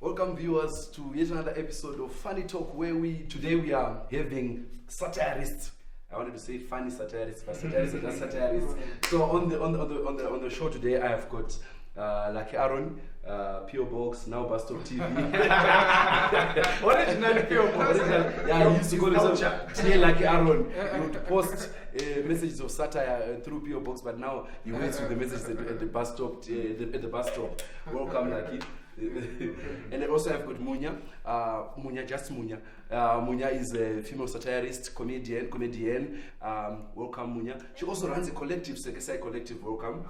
Welcome viewers to yet another episode of Funny Talk, where today we are having satirists. I wanted to say funny satirists, but satirists are just satirists. So on the show today, I have got Lucky Aaron, PO Box, now Bus Stop TV. Original PO Box. Yeah, he used to call himself T Lucky Aaron. He would post messages of satire through PO Box, but now he waits with the messages at the bus stop. At the bus stop. Welcome, Lucky. And then also I've got Munya. Munya is a female satirist, comedian. Welcome, Munya. She also runs a collective, Sekesai Collective. Welcome.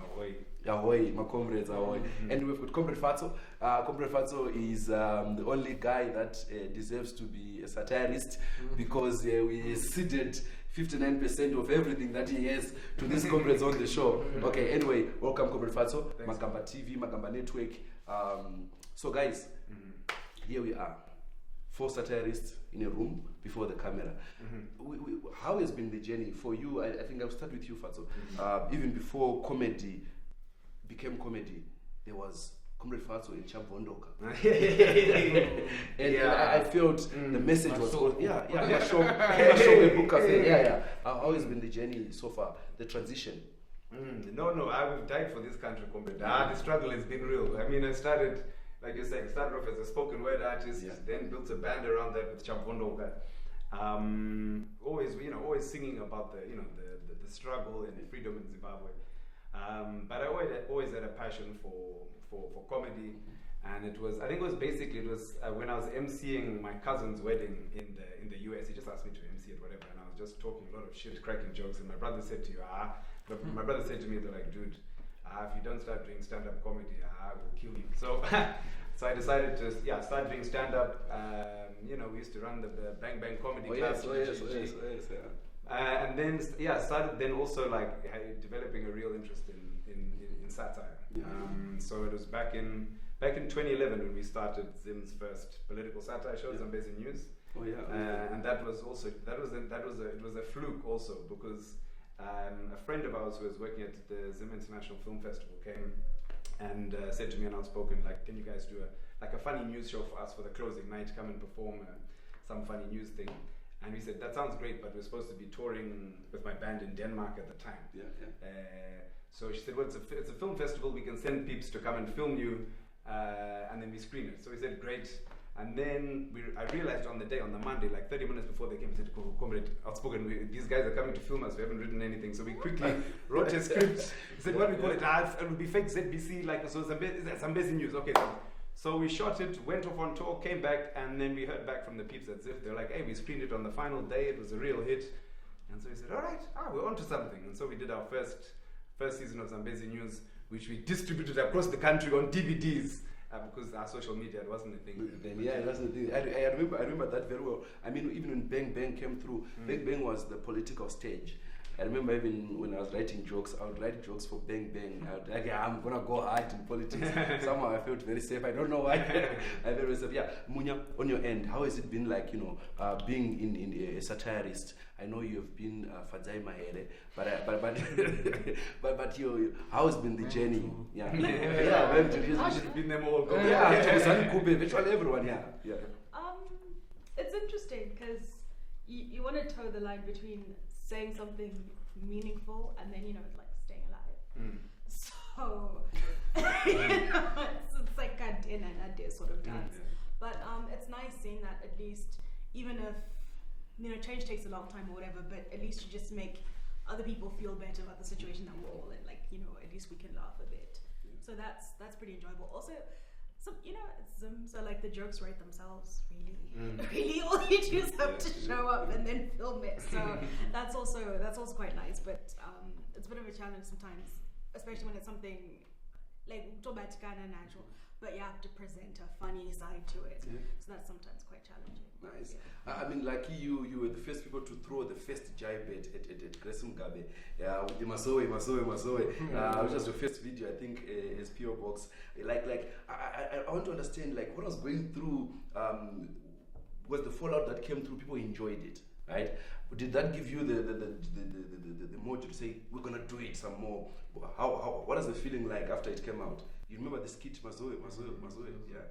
Ahoy, my comrades, ahoy. And we've got Comrade Fatso. Comrade Fatso is the only guy that deserves to be a satirist because we ceded 59% of everything that he has to these comrades on the show. Okay, anyway, welcome, Comrade Fatso. Magamba TV, Magamba Network. So guys, here we are, 4 satirists in a room before the camera. How has been the journey for you? I think I'll start with you, Fatso. Even before comedy became comedy, there was Comrade Fatso in Champ Vondoka. And I felt the message was how has been the journey so far, the transition? No, I've died for this country, comrade. The struggle has been real. I mean, I started, like you're saying, started off as a spoken word artist, then built a band around that with Champondonga. Always singing about the struggle and the freedom in Zimbabwe. But I always had a passion for comedy, and it was when I was emceeing my cousin's wedding in the US. He just asked me to MC it, whatever, and I was just talking a lot of shit, cracking jokes, and my brother said to me, they're like, dude, if you don't start doing stand-up comedy, I will kill you. So so I decided to start doing stand-up. We used to run the Bang Bang Comedy Club. And then started then also developing a real interest in satire. So it was back in 2011 when we started Zim's first political satire show, Zambezi News. And that was a fluke also, because a friend of ours who was working at the Zim International Film Festival came and said to me, an outspoken, can you guys do a funny news show for us for the closing night? Come and perform some funny news thing. And we said, that sounds great, but we're supposed to be touring with my band in Denmark at the time. So she said, well, it's a film festival. We can send peeps to come and film you, and then we screen it. So we said, great. And then I realized on the Monday, 30 minutes before they came, and said, comrade, outspoken, these guys are coming to film us. We haven't written anything. So we quickly wrote a script. We said, what do we call it? It would be fake ZBC, so Zambezi News. Okay, so we shot it, went off on tour, came back, and then we heard back from the peeps at ZIF. They were like, hey, we screened it on the final day. It was a real hit. And so we said, all right, we're onto something. And so we did our first season of Zambezi News, which we distributed across the country on DVDs. Because our social media, it wasn't a thing. It wasn't a thing. I remember that very well. I mean, even when Bang Bang came through, Bang Bang was the political stage. I remember even when I was writing jokes, I would write jokes for Bang Bang. I'm gonna go hard in politics. Somehow I felt very safe. I don't know why. I felt very safe. Yeah, Munya, on your end, how has it been being in a satirist? I know you've been Fadzai Mahere, but how has been the journey? Been them all. Virtually everyone. It's interesting because you want to toe the line between saying something meaningful and then staying alive. So it's like a din and a day sort of dance. But it's nice seeing that at least, even if change takes a long time or whatever, but at least you just make other people feel better about the situation that we're all in. At least we can laugh a bit. So that's pretty enjoyable. Also, so the jokes write themselves, really. Really, all you do is have to show up and then film it. So that's also quite nice. But it's a bit of a challenge sometimes, especially when it's something like natural, but you have to present a funny side to it. So that's sometimes quite challenging. Nice. I mean, like you were the first people to throw the first jibe at Grace Mugabe. With the Masowe. Which was your first video, I think, as PO Box. I want to understand, what I was going through was the fallout that came through. People enjoyed it, right? Did that give you the motive to say, we're gonna do it some more? What is the feeling like after it came out? You remember the skit, Masowe? Yeah.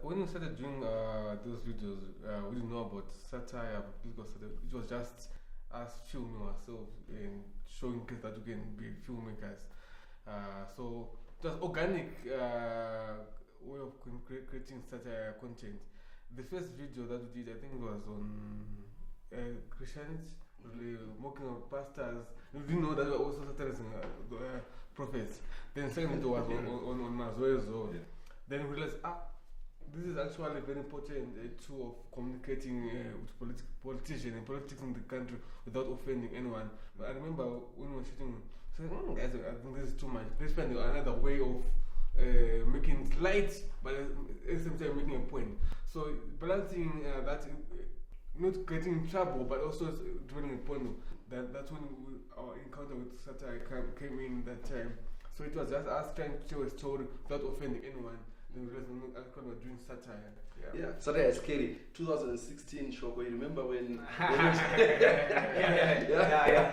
when we started doing those videos, we didn't know about satire, political satire. It was just us filming ourselves and showing kids that we can be filmmakers. So it was organic way of creating satire content. The first video that we did, I think, was on Christianity, really mocking of pastors. We didn't know that we were also satirizing prophets. Then second video was on Mazoezo. Then we realized, this is actually a very important tool of communicating with politicians and politics in the country without offending anyone. But I remember when we were shooting, saying, guys, I think this is too much. Let's find another way of making it light, but at the same time making a point. So balancing that, not getting in trouble, but also dwelling a point. That's when our encounter with satire came in that time. So it was just us trying to tell a story without offending anyone. Then we were doing satire. Yeah, satire is scary. 2016, Shoko, you remember when? Yeah.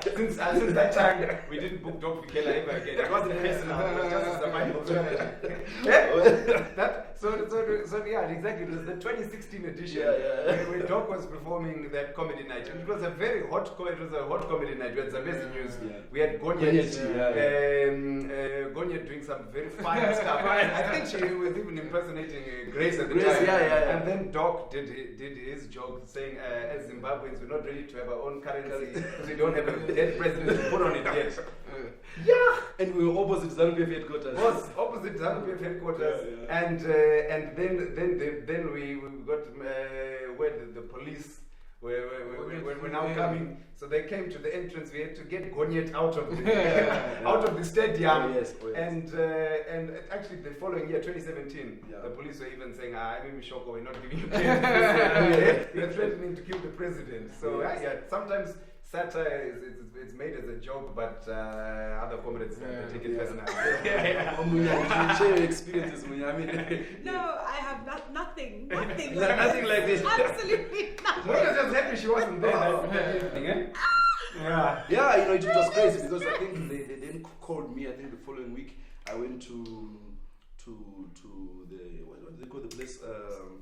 Since that time, we didn't book Doc Fikela ever again. It wasn't personal, it was just a survival So yeah, exactly. It was the 2016 edition when Doc was performing that comedy night. And it was a very hot comedy night. We had Zambezi News. We had Gonyet doing some very fine stuff. I think she was even impersonating Grace at the time. And then Doc did his joke saying, as Zimbabweans, we're not ready to have our own currency because we don't have a dead president to put on it yet. And we were opposite ZANU-PF headquarters. Was opposite ZANU-PF headquarters. And then we got where the police were now coming. So they came to the entrance. We had to get Gonyet out of the stadium. And actually the following year, 2017, the police were even saying, maybe Shoko, we're not giving you clearance. You're threatening to kill the president. So sometimes satire it's made as a joke, but other comrades take it personally. Share your experiences, Munyami. No, I have nothing. Nothing like this. Absolutely nothing. Munya was just happy she wasn't there that evening, Yeah, it was crazy because I think they then called me. I think the following week I went to the what do they call the place?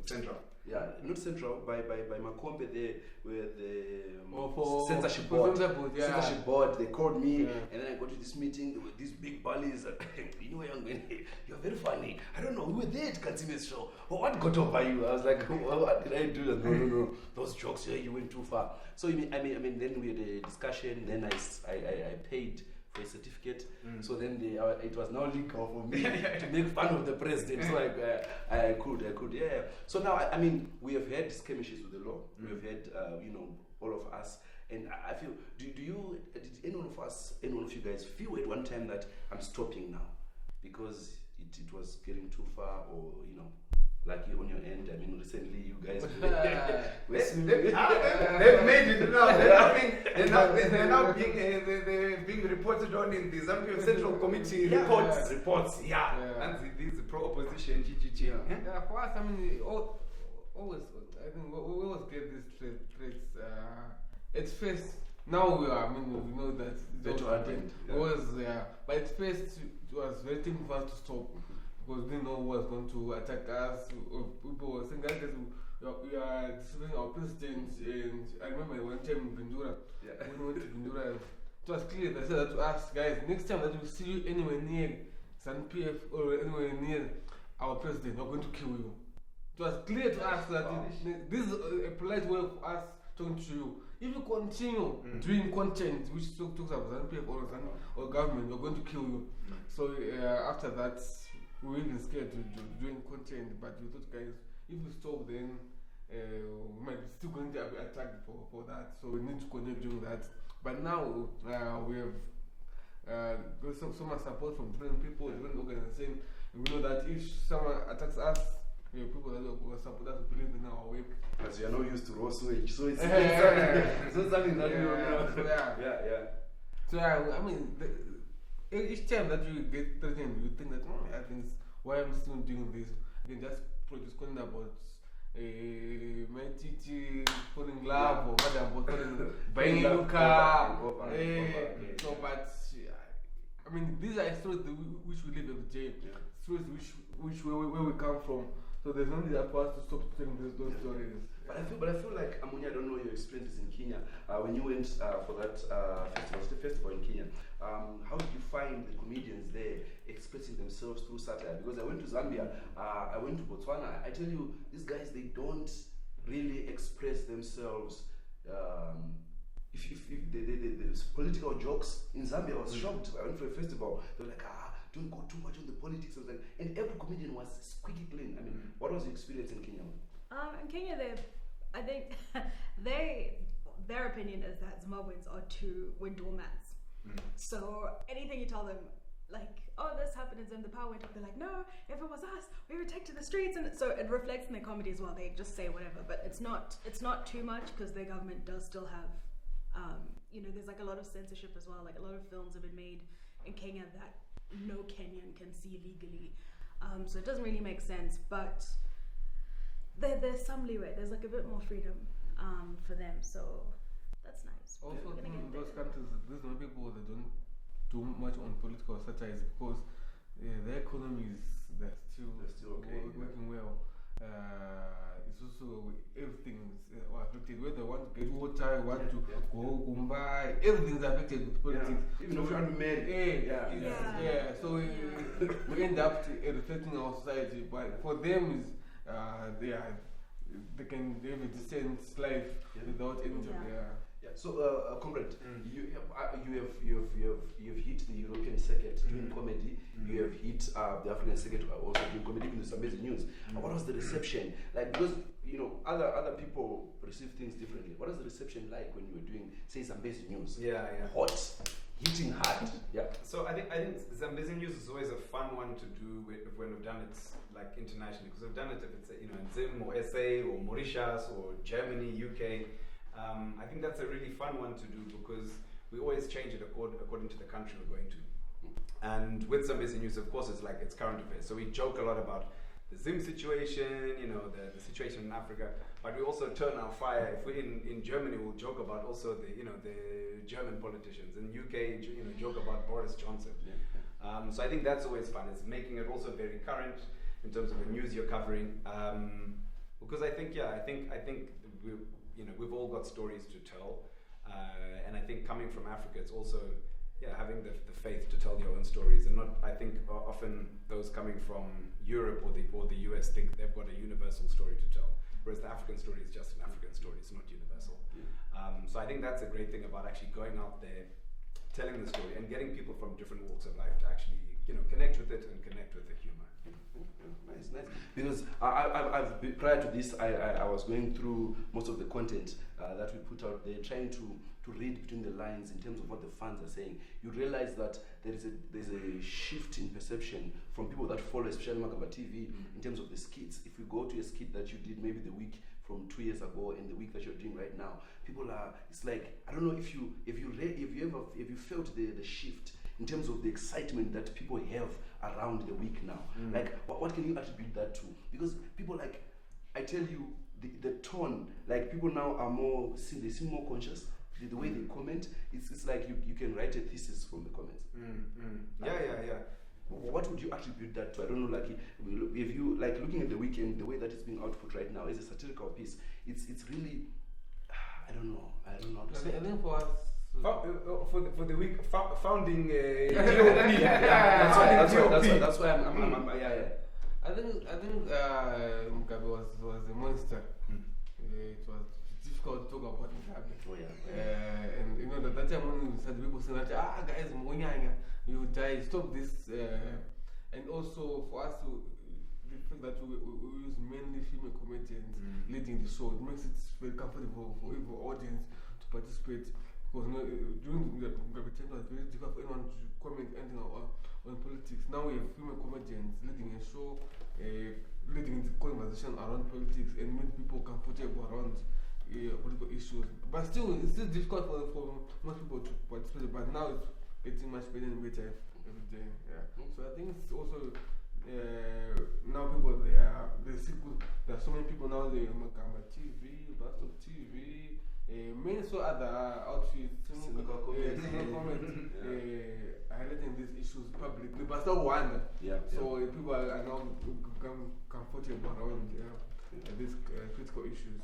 Central. Yeah, not Central, by Makombe there, where the censorship board. Censorship board, they called me, and then I got to this meeting, there were these big bullies, you're very funny. I don't know, we were there at Katsime's show. What got over you? I was like, what did I do? No, those jokes, you went too far. So, I mean, then we had a discussion, then I paid for a certificate, so then it was now legal for me to make fun of the president. So I could. So now, I mean, we have had skirmishes with the law. We have had, all of us, and I feel. Did any one of you guys feel at one time that I'm stopping now because it was getting too far, or like you on your end? I mean, recently you guys they've made it now. They're now being reported on in the Zambian Central Committee reports. And these pro-opposition for us, I mean, always, I think we always get these threats. At first, now we know that it happened. But at first, it was very difficult for us to stop. Because we didn't know who was going to attack us. People were saying, guys, we are disobeying our president. And I remember one time in Bindura, when we went to Bindura, it was clear. They said that to us, guys, next time that we see you anywhere near ZANU-PF or anywhere near our president, we're going to kill you. It was clear to us that this is a polite way of us talking to you. If you continue doing content which talks about ZANU-PF or government, we're going to kill you. So after that, we were even scared to doing content, but we thought, guys, if we stop, then we might be still going to be attacked for that. So we need to continue doing that. But now we have got so much support from different people, different organizations. And we know that if someone attacks us, we have people that will support us, believe in our work. Because you're not used to raw sewage, so it's not something that we know. So I mean, each time that you get threatened, you think that, I think why I'm still doing this. I can just produce content about my teacher falling in love, or what I'm buying a new car. So, but I mean, these are stories which we live every day. Stories where we come from. So So there's no need for us to stop telling those stories. But I feel like Amunya, I don't know your experiences in Kenya. When you went for that festival in Kenya, how did you find the comedians there expressing themselves through satire? Because I went to Zambia, I went to Botswana. I tell you, these guys, they don't really express themselves. If the political jokes in Zambia, I was shocked. I went for a festival. They were like, don't go too much on the politics. And every comedian was squeaky clean. I mean, what was your experience in Kenya? In Kenya, I think their opinion is that Zimbabweans we're doormats. So anything you tell them, like, oh, this happened in Zimbabwe, the power went up, they're like, no, if it was us, we would take to the streets. And so it reflects in their comedy as well. They just say whatever, but it's not too much, because their government does still have, there's like a lot of censorship as well. Like a lot of films have been made in Kenya that no Kenyan can see legally. So it doesn't really make sense, but there's some leeway. There's like a bit more freedom for them, so that's nice. Also, in those countries, there's no people that don't do much on political satire is because their economies, they're still okay, working well. It's also everything's affected. Whether you want to get water, you want to go Mumbai, everything's affected with politics. Even if you want to marry. So we end up reflecting our society. But for them, they can live a decent life without any So, comrade, you have hit the European circuit doing comedy. You have hit the African circuit also doing comedy in the Zambezi News. What was the reception like? Because other people receive things differently. What was the reception like when you were doing, say, Zambezi News? Hot, hitting hard. So I think Zambezi News is always a fun one to do when we've done it like internationally, because we've done it if it's in Zim or SA or Mauritius or Germany, UK. I think that's a really fun one to do because we always change it according to the country we're going to. And with Zambezi News, of course, it's current affairs. So we joke a lot about the Zim situation, the situation in Africa, but we also turn our fire. If we're in Germany, we'll joke about also the German politicians. In UK, joke about Boris Johnson. So I think that's always fun. It's making it also very current in terms of the news you're covering. Because I think we've all got stories to tell, and I think coming from Africa, it's also having the faith to tell your own stories, and not. I think often those coming from Europe or the US think they've got a universal story to tell, whereas the African story is just an African story; it's not universal. So I think that's a great thing about actually going out there, telling the story, and getting people from different walks of life to actually connect with it and connect with the humor. Nice. Because I've been, prior to this, I was going through most of the content that we put out there, trying to read between the lines in terms of what the fans are saying. You realize that there's a shift in perception from people that follow, especially Makaba TV, in terms of the skits. If you go to a skit that you did maybe the week from 2 years ago and the week that you're doing right now, people are. It's like, I don't know if you felt the shift in terms of the excitement that people have around the week now. Like, what can you attribute that to? Because people, like, I tell you, the tone, like, people now are more, they seem more conscious. The way they comment, it's like you can write a thesis from the comments. Yeah. What would you attribute that to? I don't know, like, if you, like, looking at the weekend, the way that it's being output right now is a satirical piece. It's really, I don't know how to say. I think for us, for the week founding that's why I'm I think Mugabe was a monster. It was difficult to talk about Mugabe. And that time when we started, people saying that guys, you die, stop this. And also for us to the fact that we use mainly female comedians leading the show, it makes it very comfortable for every audience to participate. Because during the Mugabe time, it was very difficult for anyone to comment anything on politics. Now we have female comedians leading a show, leading the conversation around politics, and make people comfortable around political issues. But still, it's still difficult for most people to participate. But now it's getting much better and better every day. So I think it's also now people they see good. There are so many people now. They Makamba TV, Bastop TV. Many so other outfits, highlighting these issues publicly, but still wonder. Yeah. So people are now comfortable around these critical issues.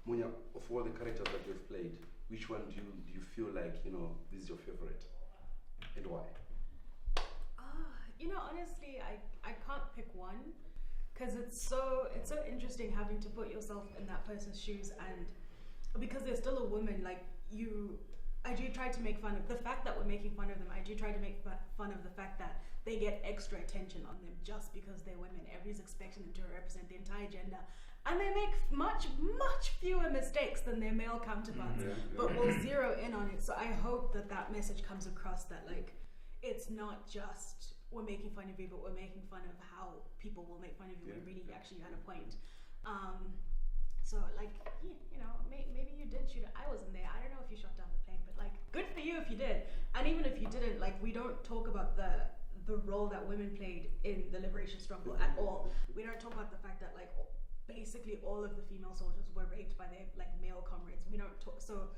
Munya, of all the characters that you've played, which one do you feel like, you know, this is your favorite? And why? You know, honestly, I can't pick one, because it's so interesting having to put yourself in that person's shoes, and because they're still a woman, like I do try to make fun of the fact that we're making fun of them. I do try to make fun of the fact that they get extra attention on them just because they're women. Everybody's expecting them to represent the entire gender, and they make much fewer mistakes than their male counterparts. But we'll zero in on it. So I hope that message comes across, that like it's not just we're making fun of you, but we're making fun of how people will make fun of you when really you actually had a point. So like, you know, maybe you did shoot it. I wasn't there. I don't know if you shot down the plane, but like, good for you if you did. And even if you didn't, like, we don't talk about the role that women played in the liberation struggle at all. We don't talk about the fact that like basically all of the female soldiers were raped by their like male comrades. We don't talk. So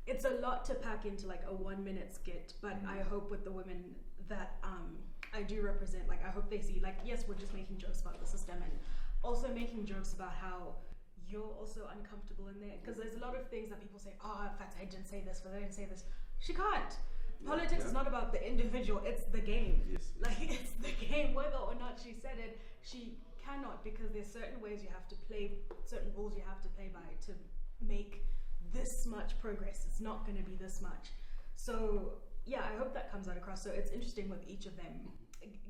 it's a lot to pack into like a 1 minute skit. But I hope with the women that I do represent, like I hope they see, like, yes, we're just making jokes about the system, and also making jokes about how you're also uncomfortable in there, because there's a lot of things that people say, in fact I didn't say this, but I didn't say this. She can't. Politics is not about the individual, it's the game. Yes. Like, it's the game. Whether or not she said it, she cannot, because there's certain ways you have to play, certain rules you have to play by to make this much progress. It's not going to be this much. So yeah, I hope that comes out across. So it's interesting with each of them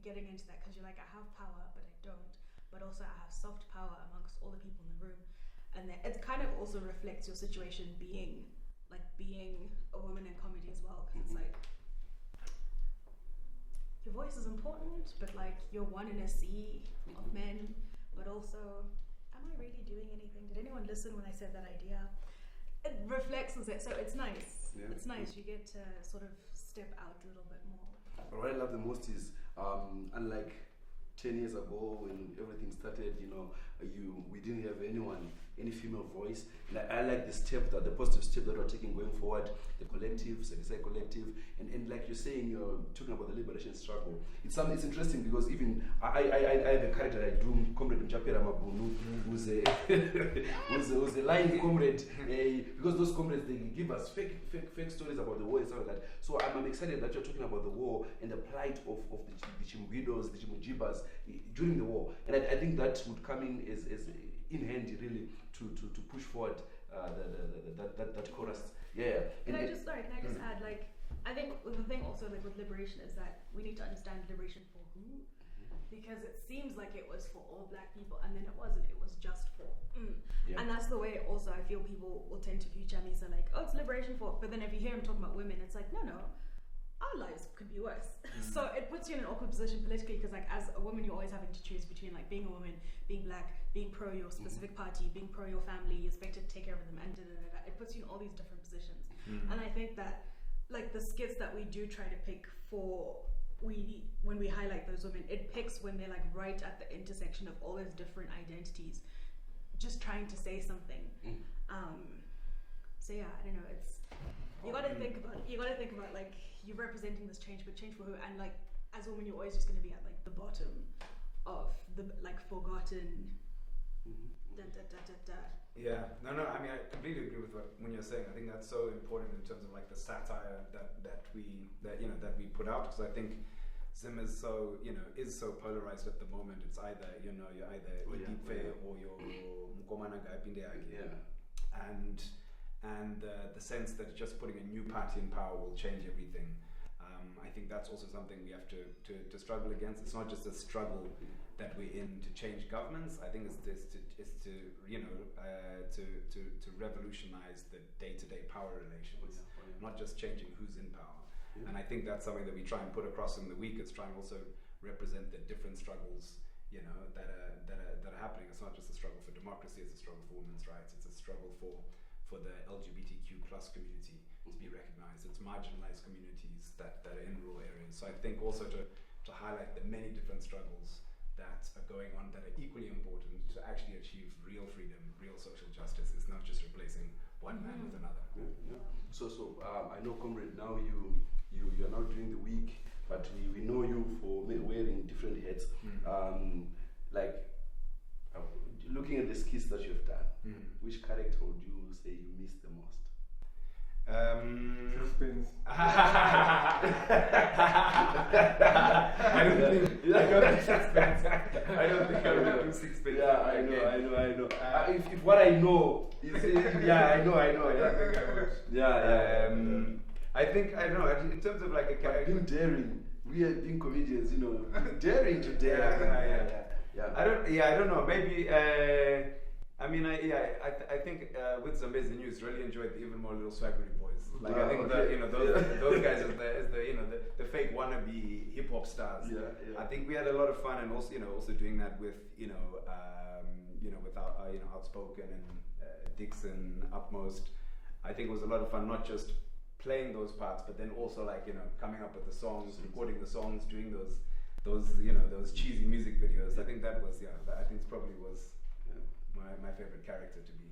getting into that, because you're like, I have power, but I don't. But also I have soft power amongst all the people in the room. And then it kind of also reflects your situation being a woman in comedy as well, because it's like, your voice is important, but like you're one in a sea of men. But also, am I really doing anything? Did anyone listen when I said that idea? It reflects on it, so it's nice. Yeah. It's nice. You get to sort of step out a little bit more. What I love the most is, unlike 10 years ago when everything started, you know, we didn't have any female voice. And I like the positive step that we're taking going forward, the collective, Sekisai collective, and like you're saying, you're talking about the liberation struggle. It's interesting because even I have a character I do, Comrade Mchapera Mabunu, who's a lying comrade, because those comrades, they give us fake stories about the war and stuff like that. So I'm excited that you're talking about the war and the plight of the Chimguidos, the Chimujibas during the war, and I think that would come in as in handy really to push forward that chorus. Yeah. Can I just add, like, I think the thing also like with liberation is that we need to understand liberation for who, because it seems like it was for all black people, and then it wasn't. It was just for. And that's the way also I feel people will tend to view Chamisa, like, oh, it's liberation for. But then if you hear him talking about women, it's like, no. Our lives could be worse. So it puts you in an awkward position politically, because like as a woman, you're always having to choose between like being a woman, being black, being pro your specific party, being pro your family, you're expected to take care of them, and it puts you in all these different positions. And I think that like the skits that we do try to pick when we highlight those women, it picks when they're like right at the intersection of all those different identities, just trying to say something. So yeah, I don't know, it's you gotta think about like you're representing this change, but change for who? And like as a woman, you're always just gonna be at like the bottom of the like forgotten. Yeah, no. I mean, I completely agree with what you're saying. I think that's so important in terms of like the satire that we put out, because I think Zim is so polarized at the moment. It's either you're either Idipe or you're Mukomana Gaipindeaki. And the sense that just putting a new party in power will change everything. I think that's also something we have to struggle against. It's not just a struggle that we're in to change governments. I think it's to revolutionize the day-to-day power relations, not just changing who's in power. And I think that's something that we try and put across in the week. It's trying also represent the different struggles, that are happening. It's not just a struggle for democracy. It's a struggle for women's rights. It's a struggle for the LGBTQ plus community to be recognized. It's marginalized communities that are in rural areas. So I think also to highlight the many different struggles that are going on that are equally important to actually achieve real freedom, real social justice. It's not just replacing one man with another. So I know, Comrade, now you are now during the week. but we know you for wearing different hats. Like looking at the skits that you've done, which character would you say you miss the most? Suspense. I don't think I got sixpence. I don't think I will do sixpence. Yeah, I know. If what I know is, yeah, I know. I think I would. Yeah. I think I don't know. In terms of like a character, Being daring, we are being comedians, you know, daring to dare. Yeah. I don't know. Maybe. I think with Zambezi News, really enjoyed the Even More Little Swaggery Boys. Like I think those guys as the fake wannabe hip hop stars. Yeah. I think we had a lot of fun, and also also doing that with with our Outspoken and Dixon Upmost. I think it was a lot of fun, not just playing those parts, but then also like coming up with the songs, recording the songs, doing those cheesy music videos. I think that was I think it probably was my favorite character to be.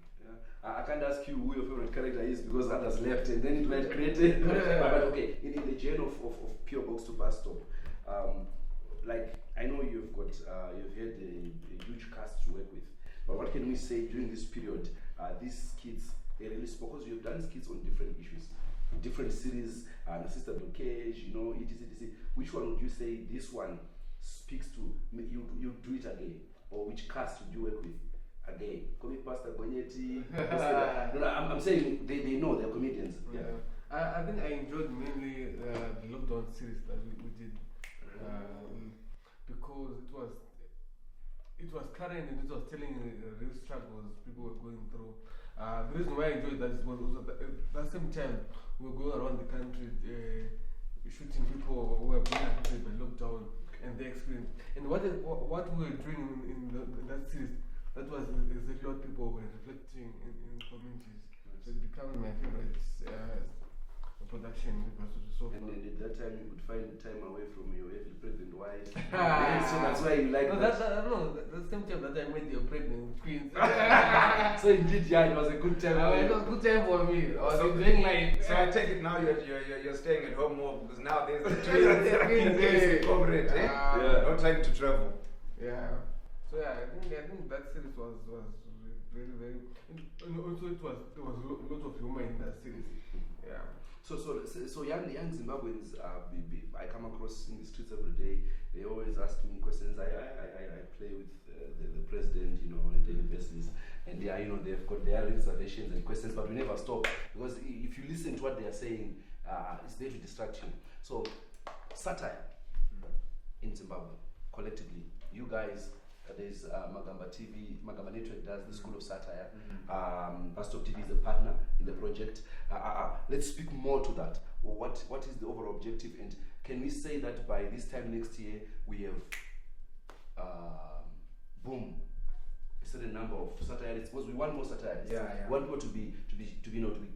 I can't ask you who your favorite character is because others left and then it might create it. But okay, in the journey of Pure Box to Bus Stop, like I know you've had a huge cast to work with, but what can we say during this period? These skits, they really spoke, because you've done skits on different issues, different series, Sister Blockage, etc. Which one would you say this one speaks to? You do it again, or which cast would you work with again? Comic Pastor Gonyeti. No, I'm saying they know they're comedians. Yeah. I think I enjoyed mainly the lockdown series that we did because it was current and it was telling real struggles people were going through. The reason why I enjoyed that was at the same time we were going around the country shooting people who were being affected by lockdown and their experience. And what we were doing in that series, that was exactly what people were reflecting in communities. So it became my favorite production. So and at that time you could find time away from your heavily pregnant wife. So that's why you like that's the same time that I met your pregnant twins. So indeed, it was a good time. It was a good time for me. I was enjoying life. So I take it now you're staying at home more because now there's the twins. No time to travel. Yeah. So I think that series was very very. And also there was a lot of humor in that series. Yeah. So young Zimbabweans, I come across in the streets every day. They always ask me questions. I play with the president, on a daily basis, and they've got their reservations and questions, but we never stop because if you listen to what they are saying, it's there to distract you. So satire in Zimbabwe collectively, you guys. There's Magamba TV, Magamba Network does the School of Satire. Bus Stop TV is a partner in the project. Let's speak more to that. What is the overall objective, and can we say that by this time next year we have a certain number of satirists? Because we want more satirists. We want people to be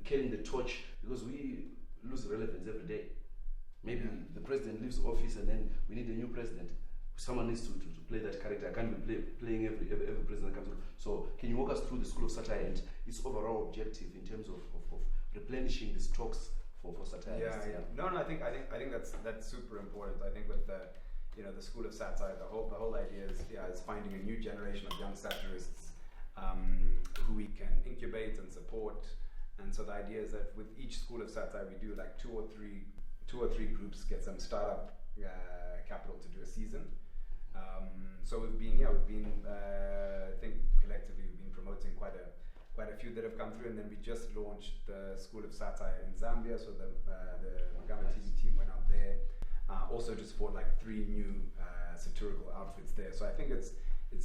carrying the torch, because we lose relevance every day. Maybe the president leaves office and then we need a new president. Someone needs to play that character. I can't be playing every president that comes through. So can you walk us through the School of Satire and its overall objective in terms of replenishing the stocks for satire? No, I think that's super important. I think with the School of Satire, the whole idea is finding a new generation of young satirists who we can incubate and support. And so the idea is that with each School of Satire we do like two or three groups get some startup capital to do a season. So we've been I think collectively we've been promoting quite a few that have come through, and then we just launched the School of Satire in Zambia. So the Magamba TV team went out there, also to support like 3 new satirical outfits there. So I think it's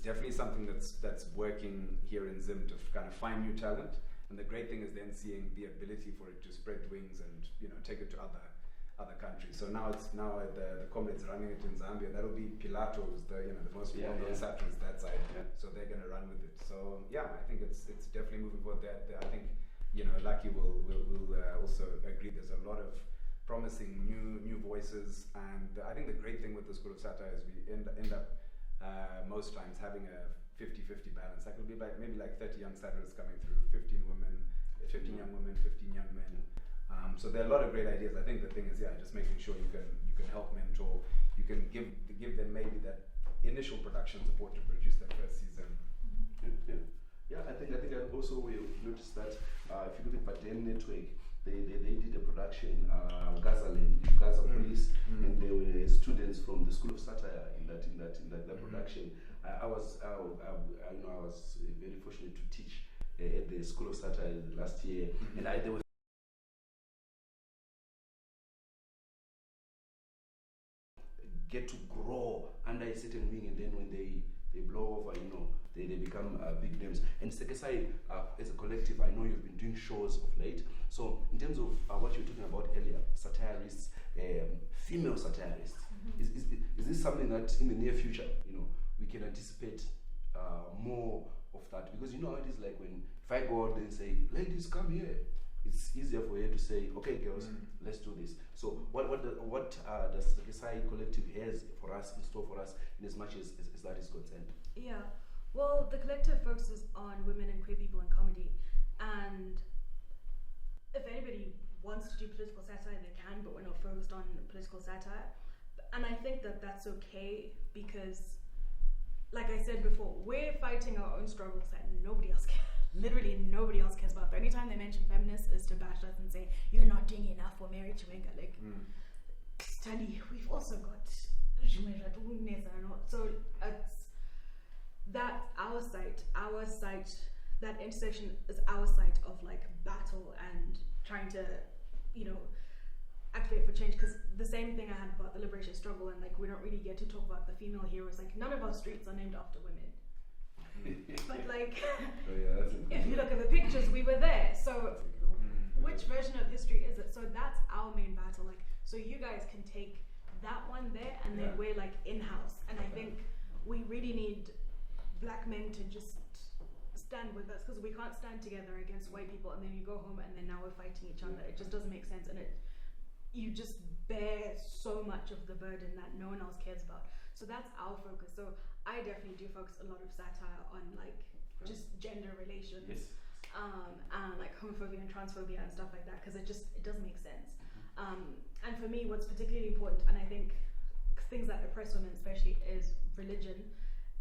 definitely something that's working here in Zim to kind of find new talent. And the great thing is then seeing the ability for it to spread wings and take it to other countries. So now the comrades running it in Zambia. That'll be Pilato, who's the most well-known satirist that side. So they're going to run with it. So I think it's definitely moving forward. There, I think Lucky will also agree. There's a lot of promising new voices, and I think the great thing with the School of Satire is we end up most times having a 50-50 balance. That could be maybe 30 young satirists coming through, 15 young women, 15 young men. So there are a lot of great ideas. I think the thing is, just making sure you can help mentor, you can give them maybe that initial production support to produce that first season. Yeah, I think also we've noticed that if you look at Baden Network, they did a production Gazaland, Gaza Police, and there were students from the School of Satire in that production. I was very fortunate to teach at the School of Satire last year, and there was get to grow under a certain wing, and then when they blow over, they become big names. And Sekesai, as a collective, I know you've been doing shows of late. So in terms of what you were talking about earlier, satirists, female satirists, is this something that in the near future, we can anticipate more of that? Because you know how it is, like when if I go out there and say, ladies, come here, it's easier for her to say, okay, girls, let's do this. So what does the Sekesai collective has for us, in store for us, in as much as that is concerned? Yeah, well, the collective focuses on women and queer people in comedy, and if anybody wants to do political satire, they can, but we're not focused on political satire. And I think that that's okay because, like I said before, we're fighting our own struggles that nobody else cares. Literally nobody else cares about. The only time they mention feminists is to bash us and say, you're not doing enough for Mary Chiwenga. Like, study, we've also got Jumera Tuneza and all. So that's our site, that intersection is our site of like battle and trying to, activate for change. Because the same thing I had about the liberation struggle, and like we don't really get to talk about the female heroes. Like none of our streets are named after women. But like, if you look at the pictures, we were there. So which version of history is it? So that's our main battle. Like, so you guys can take that one there, and then we're like in-house. And I think we really need black men to just stand with us, because we can't stand together against white people and then you go home and then now we're fighting each other. It just doesn't make sense, and you just bear so much of the burden that no one else cares about. So that's our focus. So I definitely do focus a lot of satire on like just gender relations, and like homophobia and transphobia and stuff like that, because it doesn't make sense. And for me, what's particularly important, and I think things that oppress women especially, is religion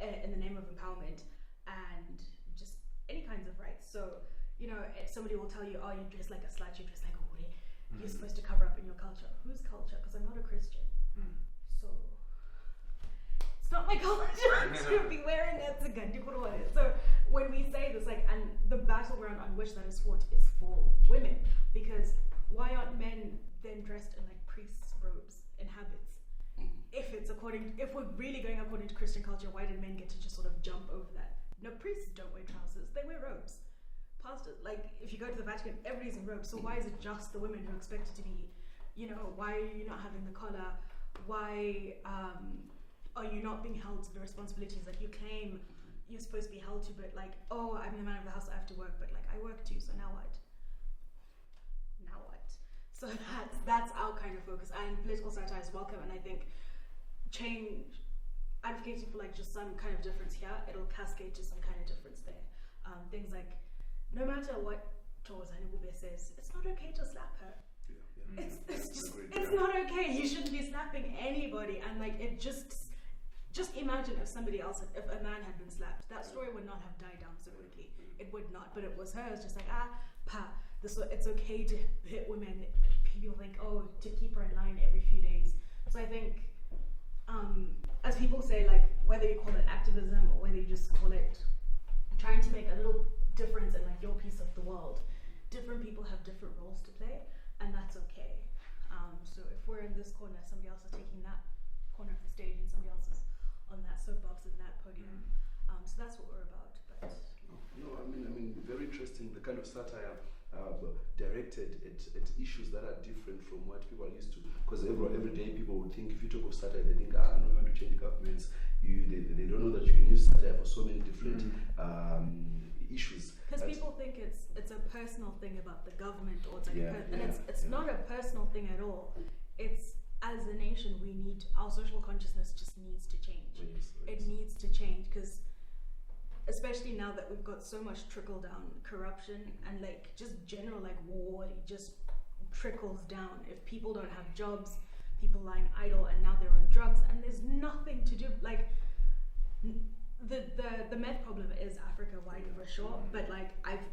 in the name of empowerment and just any kinds of rights. So if somebody will tell you, oh, you dress like a slut, you dress like a hore, you're supposed to cover up in your culture. Whose culture? Because I'm not a Christian. So it's not my culture to be wearing a tzigandi. So when we say this, like, and the battleground on which that is fought is for women, because why aren't men then dressed in like priests' robes and habits? If we're really going according to Christian culture, why did men get to just sort of jump over that? No, priests don't wear trousers, they wear robes. Pastors, like if you go to the Vatican, everybody's in robes. So why is it just the women who are expected to be, why are you not having the collar? Why are you not being held to the responsibilities that you claim you're supposed to be held to? But like, oh, I'm the man of the house, I have to work, but like I work too, so now what? So that's our kind of focus, and political satire is welcome, and I think change, advocating for like just some kind of difference here, it'll cascade to some kind of difference there. Things like, no matter what Thokozani Bube says, it's not okay to slap her. It's not okay. You shouldn't be slapping anybody, and like it just imagine if somebody else, if a man had been slapped, that story would not have died down so quickly. It would not, but it was her. It's just like it's okay to hit women. People think, to keep her in line every few days. So I think, as people say, like whether you call it activism or whether you just call it trying to make a little difference in like your piece of the world, different people have different roles to play, and that's okay. So if we're in this corner, somebody else is taking that corner of the stage, and somebody else is on that soapbox and that podium. So that's what we're about. But no, I mean, very interesting. The kind of satire directed at issues that are different from what people are used to. Because every day people would think, if you talk of satire, they think, no, you want to change governments. They don't know that you can use satire for so many different issues. Because people think it's a personal thing about the government, or it's like it's not a personal thing at all. It's, as a nation, our social consciousness just needs to change. It needs to change, because especially now that we've got so much trickle down corruption and like just general like war, just trickles down. If people don't have jobs, people lying idle, and now they're on drugs, and there's nothing to do. Like the meth problem is Africa-wide for sure, but like I've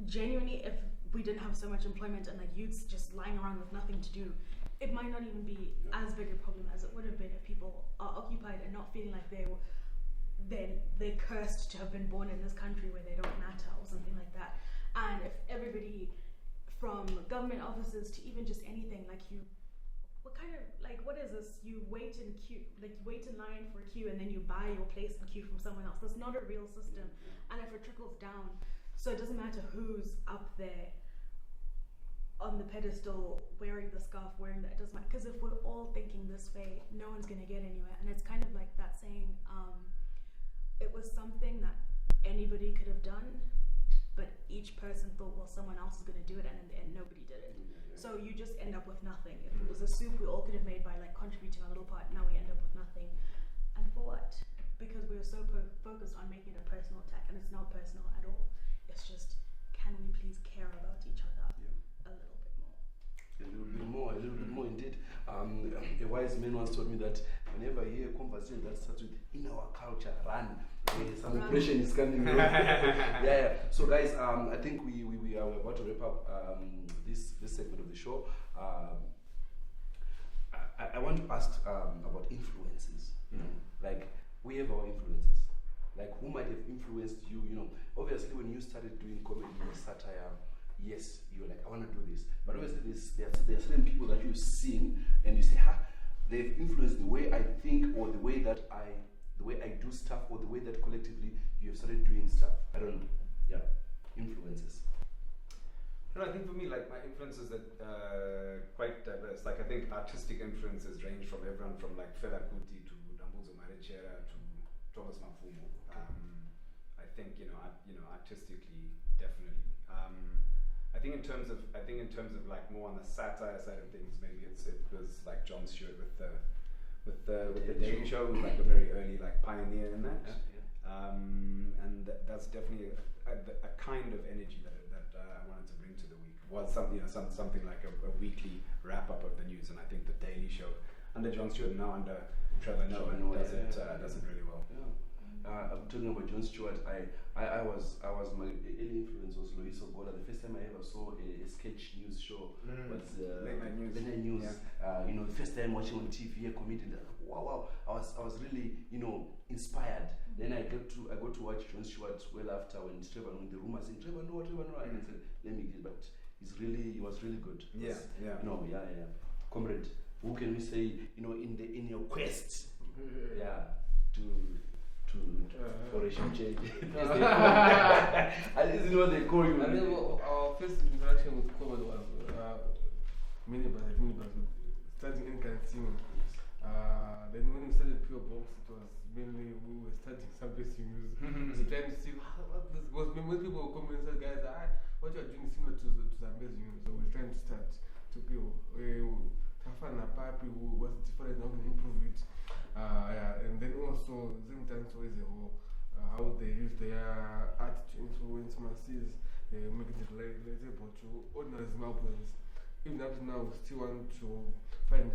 genuinely, if we didn't have so much employment and like youths just lying around with nothing to do, it might not even be as big a problem as it would have been if people are occupied and not feeling like they're cursed to have been born in this country where they don't matter or something like that. And if everybody from government offices to even just anything, like what is this? You wait in queue, like you wait in line for a queue and then you buy your place in queue from someone else. That's not a real system. And if it trickles down, so it doesn't matter who's up there on the pedestal wearing the scarf, wearing that, it doesn't matter, because if we're all thinking this way, no one's going to get anywhere. And it's kind of like that saying, it was something that anybody could have done, but each person thought, well, someone else is going to do it, and in the end nobody did it. So you just end up with nothing. If it was a soup we all could have made by like contributing our little part, now we end up with nothing. And for what? Because we were so focused on making it a personal attack, and it's not personal at all. It's just, can we please care about each other a little bit more? A little bit more indeed. A wise man once told me that whenever you hear a conversation that starts with "in our culture, run," some oppression is coming. Yeah. So guys, I think we are about to wrap up this segment of the show. I want to ask about influences. Like, we have our influences. Like, who might have influenced you? You know, obviously when you started doing comedy or satire, yes, you're like, I want to do this. But obviously there are certain people that you've seen and you say, they've influenced the way I think, or the way I do stuff, or the way that collectively you have started doing stuff. I don't know. Yeah. Influences. No, I think for me, like, my influences are quite diverse. Like, I think artistic influences range from everyone from like Fela Kuti to Dambuzo Marechera to Thomas Mafumo. I think artistically, definitely. I think in terms of like more on the satire side of things, maybe it was like Jon Stewart with the Daily Show, who was like a very early like pioneer in that. And that's definitely a kind of energy that I wanted to bring to the week. Was something like a weekly wrap up of the news, and I think the Daily Show under Jon Stewart, now under Trevor Noah, does it really well. I'm talking about Jon Stewart. I was my early influence was Loyiso Gola. The first time I ever saw a sketch news show was Late Night News. Yeah. The first time watching on TV a comedian. Wow! I was really inspired. Then I got to watch Jon Stewart well after when Trevor Noah, the rumors saying Trevor Noah, and I said, let me get. But he was really good. Yeah. Comrade, who can we say in your quest, for a shoe change? This is what they call you. I mean, our first interaction with COVID was minibus, studying ink and singing. Then when we started Pure Box, it was mainly we were studying some basic music. So trying to see what this was. Most people were coming and said, guys, what you are doing is similar to Zambezi music. So we're trying to start to build. Tafana Papi, what's different, how can improve it. And then also, same time, so is how they use their art to influence masses, making it relatable to ordinary Zimbabweans. Even up to now, we still want to find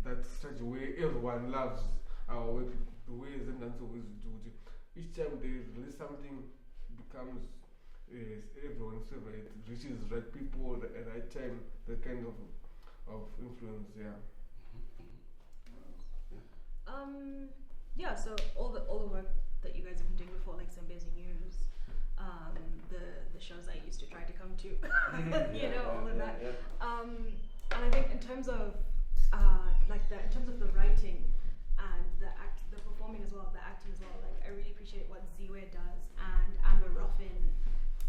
that such a way everyone loves our way, the way Zimbabweans always do. Each time they release something, becomes everyone's favorite, reaches right people at the right time, that kind of influence, So all the work that you guys have been doing before, like Zambezi News, the shows I used to try to come to, all of that. And I think in terms of in terms of the writing and the performing as well, the acting as well, like I really appreciate what Ziwe does, and Amber Ruffin.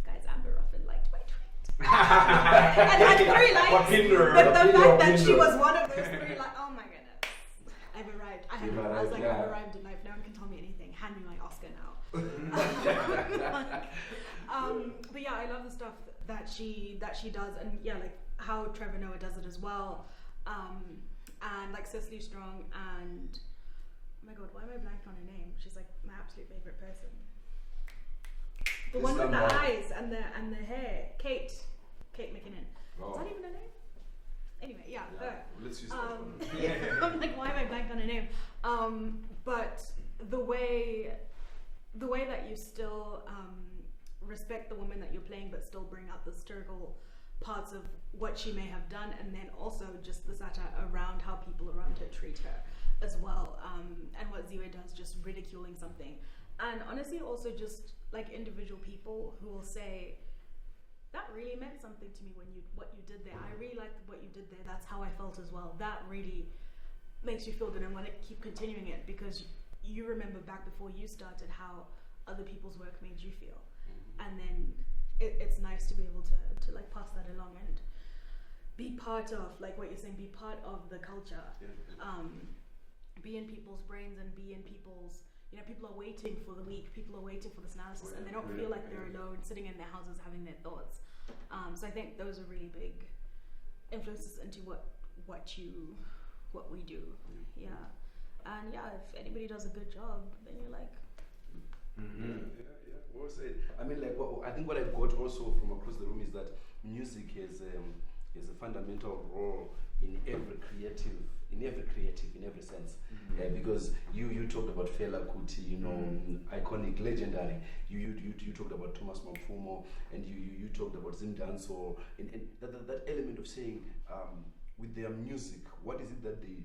Guys, Amber Ruffin liked my tweet. And had 3 likes. But the fact that she was one of those 3 likes, oh my goodness. I've arrived. I was like, I've arrived in life. No one can tell me anything. Hand me my Oscar now. But yeah, I love the stuff that she does, and like how Trevor Noah does it as well. And like Cicely Strong, and oh my god, why am I blank on her name? She's like my absolute favorite person. The one with the eyes and the hair, Kate McKinnon. Wow. Is that even a name? Anyway, yeah. Let's use that one. I'm like, why am I blank on a name? But the way that you still respect the woman that you're playing, but still bring out the satirical parts of what she may have done, and then also just the satire around how people around her treat her as well, and what Ziwe does, just ridiculing something. And honestly, also just like individual people who will say, that really meant something to me what you did there. I really liked what you did there. That's how I felt as well. That really makes you feel good and want to keep continuing it, because you remember back before you started how other people's work made you feel. And then it's nice to be able to like pass that along and be part of, like what you're saying, be part of the culture. Be in people's brains and be in people's, people are waiting for the week, people are waiting for this analysis, and they don't feel like they're alone sitting in their houses having their thoughts. So I think those are really big influences into what we do. Yeah. And yeah, if anybody does a good job, then you're like, Yeah, well said. I mean, like, I think what I got also from across the room is that music has a fundamental role in every creative, in every sense. Because you talked about Fela Kuti, iconic, legendary. You talked about Thomas Mapfumo, and you talked about Zindanso, and that element of saying, with their music, what is it that they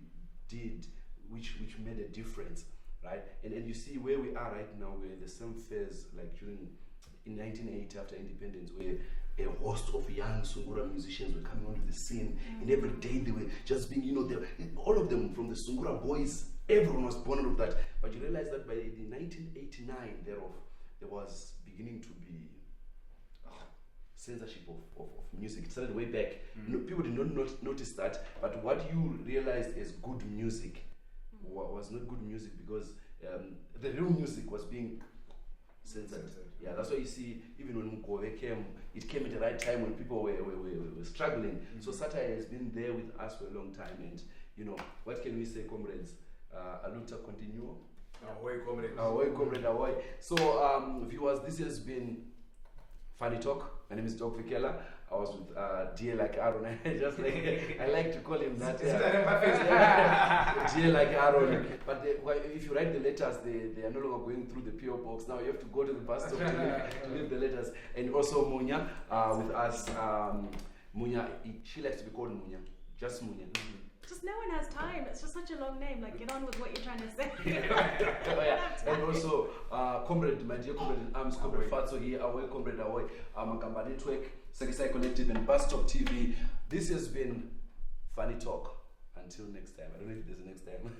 did which made a difference, right? And you see where we are right now, we're in the same phase like in 1980 after independence, where a host of young Sungura musicians were coming onto the scene, and every day they were just being, all of them, from the Sungura boys, everyone was born out of that. But you realize that by the 1989 thereof, there was beginning to be censorship of music. It started way back. People did not notice that, but what you realized as good music was not good music, because the real music was being censored. Yeah, that's why you see, even when Mukove came, it came at the right time when people were struggling. So satire has been there with us for a long time, and what can we say, comrades? Aluta continuo. Ahoy, comrades. Ahoy, comrade, ahoy. So, viewers, this has been Funny Talk. My name is Doc Vikela. I was with Dear Like Aaron. I like to call him that. Dear Like Aaron. But if you write the letters, they are no longer going through the PO box. Now you have to go to the bus stop to leave the letters. And also Munya with us. Munya, she likes to be called Munya. Just Munya. Just no one has time. It's just such a long name. Like, get on with what you're trying to say. And also, comrade, my dear comrade in arms, comrade Fatso here, away, comrade away, Makamba Network, Sekisai Collective, and Bus Stop TV. This has been Funny Talk. Until next time. I don't know if there's a next time.